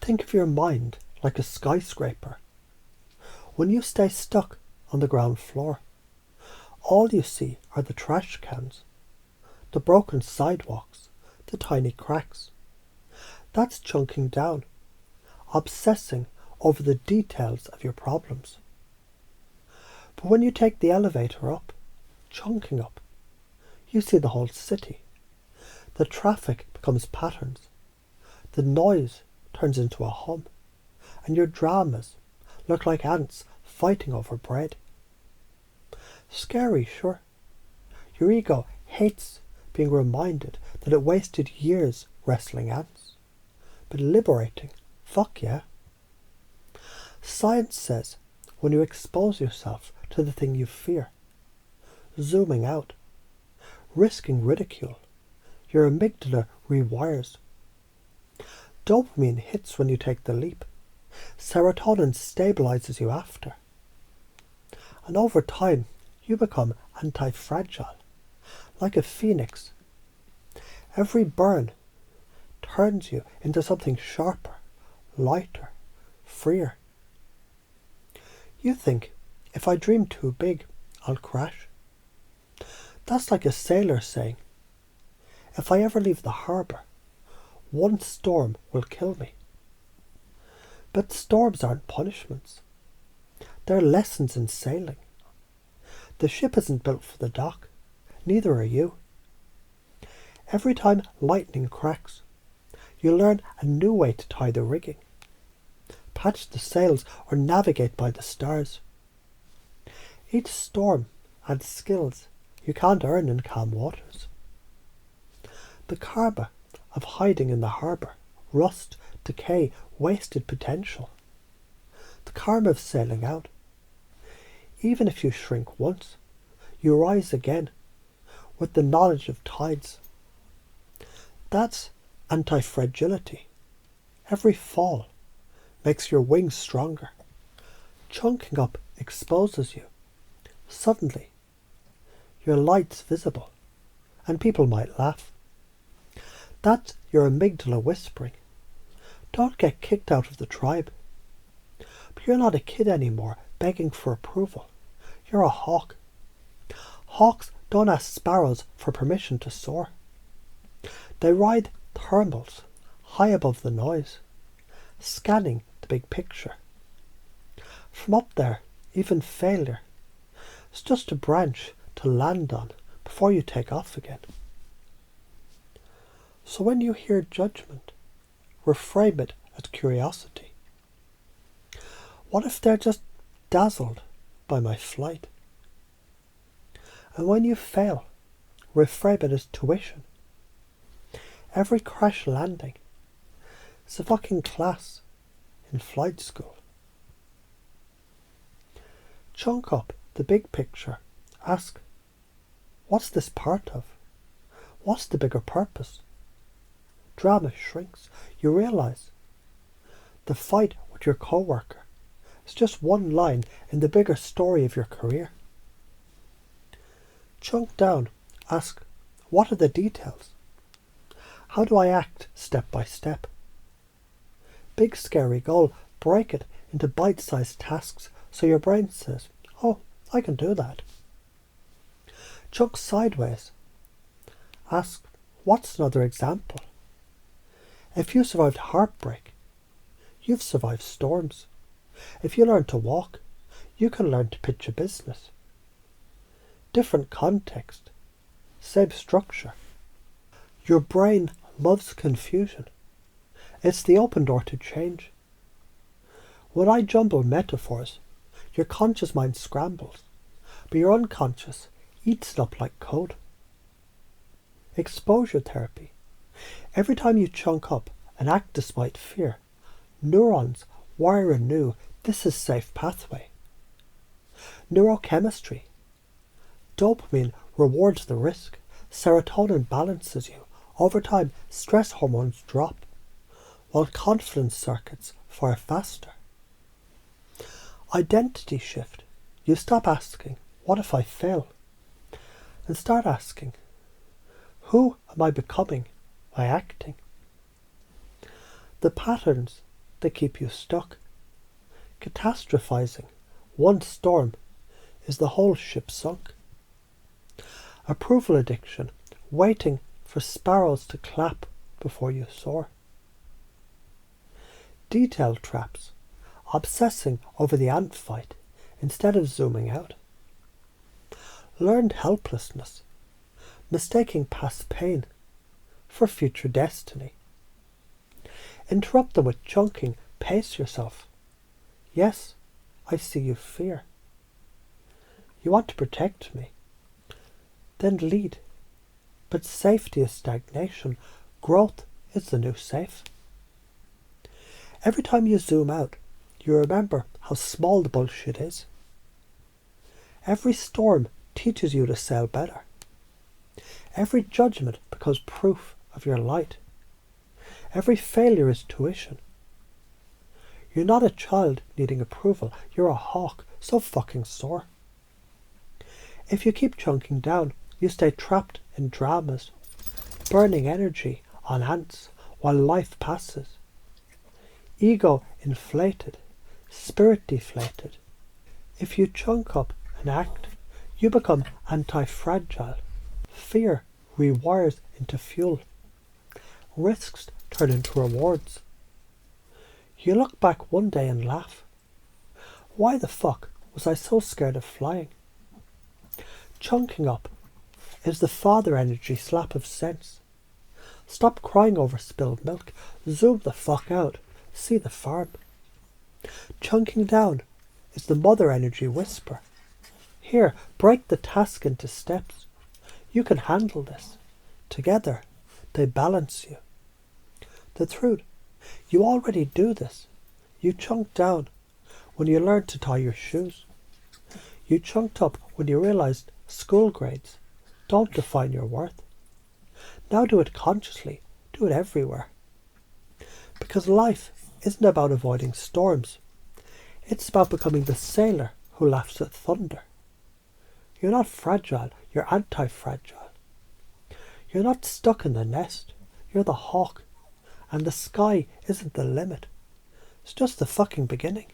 Think of your mind like a skyscraper. When you stay stuck on the ground floor, all you see are the trash cans, the broken sidewalks, the tiny cracks. That's chunking down, obsessing over the details of your problems. But when you take the elevator up, chunking up, you see the whole city. The traffic becomes patterns. The noise turns into a hum. And your dramas look like ants fighting over bread. Scary, sure. Your ego hates being reminded that it wasted years wrestling ants. But liberating, fuck yeah. Science says when you expose yourself to the thing you fear, zooming out, risking ridicule, your amygdala rewires. Dopamine hits when you take the leap. Serotonin stabilizes you after. And over time, you become anti-fragile, like a phoenix. Every burn turns you into something sharper, lighter, freer. You think, if I dream too big, I'll crash. That's like a sailor saying, if I ever leave the harbour, one storm will kill me. But storms aren't punishments. They're lessons in sailing. The ship isn't built for the dock. Neither are you. Every time lightning cracks, you learn a new way to tie the rigging, patch the sails, or navigate by the stars. Each storm adds skills you can't earn in calm waters. The karma of hiding in the harbour, rust, decay, wasted potential. The karma of sailing out. Even if you shrink once, you rise again with the knowledge of tides. That's anti-fragility. Every fall makes your wings stronger. Chunking up exposes you. Suddenly, your light's visible, and people might laugh. That's your amygdala whispering. Don't get kicked out of the tribe. But you're not a kid anymore begging for approval. You're a hawk. Hawks don't ask sparrows for permission to soar. They ride thermals high above the noise, scanning the big picture. From up there, even failure is just a branch to land on before you take off again. So when you hear judgment, reframe it as curiosity. What if they're just dazzled by my flight? And when you fail, reframe it as tuition. Every crash landing is a fucking class in flight school. Chunk up the big picture. Ask, what's this part of? What's the bigger purpose? Drama shrinks. You realise the fight with your co-worker is just one line in the bigger story of your career. Chunk down. Ask, what are the details? How do I act step by step? Big scary goal. Break it into bite-sized tasks so your brain says, oh, I can do that. Chunk sideways. Ask, what's another example? If you survived heartbreak, you've survived storms. If you learn to walk, you can learn to pitch a business. Different context, same structure. Your brain loves confusion. It's the open door to change. When I jumble metaphors, your conscious mind scrambles, but your unconscious eats it up like code. Exposure therapy. Every time you chunk up and act despite fear, neurons wire anew. This is safe pathway. Neurochemistry. Dopamine rewards the risk. Serotonin balances you. Over time, stress hormones drop, while confidence circuits fire faster. Identity shift. You stop asking, what if I fail? And start asking, who am I becoming by acting? The patterns they keep you stuck. Catastrophizing one storm is the whole ship sunk. Approval addiction, waiting for sparrows to clap before you soar. Detail traps, obsessing over the ant fight instead of zooming out. Learned helplessness, mistaking past pain for future destiny. Interrupt them with chunking, pace yourself. Yes, I see you fear. You want to protect me. Then lead. But safety is stagnation. Growth is the new safe. Every time you zoom out, you remember how small the bullshit is. Every storm teaches you to sail better. Every judgment becomes proof of your light. Every failure is tuition. You're not a child needing approval. You're a hawk so fucking sore. If you keep chunking down, you stay trapped in dramas, burning energy on ants while life passes. Ego inflated, spirit deflated. If you chunk up and act, you become anti-fragile. Fear rewires into fuel. Risks turn into rewards. You look back one day and laugh. Why the fuck was I so scared of flying? Chunking up is the father energy slap of sense. Stop crying over spilled milk. Zoom the fuck out. See the farm. Chunking down is the mother energy whisper. Here, break the task into steps. You can handle this. Together, they balance you. The truth, you already do this. You chunked down when you learned to tie your shoes. You chunked up when you realized school grades don't define your worth. Now do it consciously. Do it everywhere. Because life isn't about avoiding storms. It's about becoming the sailor who laughs at thunder. You're not fragile. You're anti-fragile. You're not stuck in the nest. You're the hawk. And the sky isn't the limit. It's just the fucking beginning.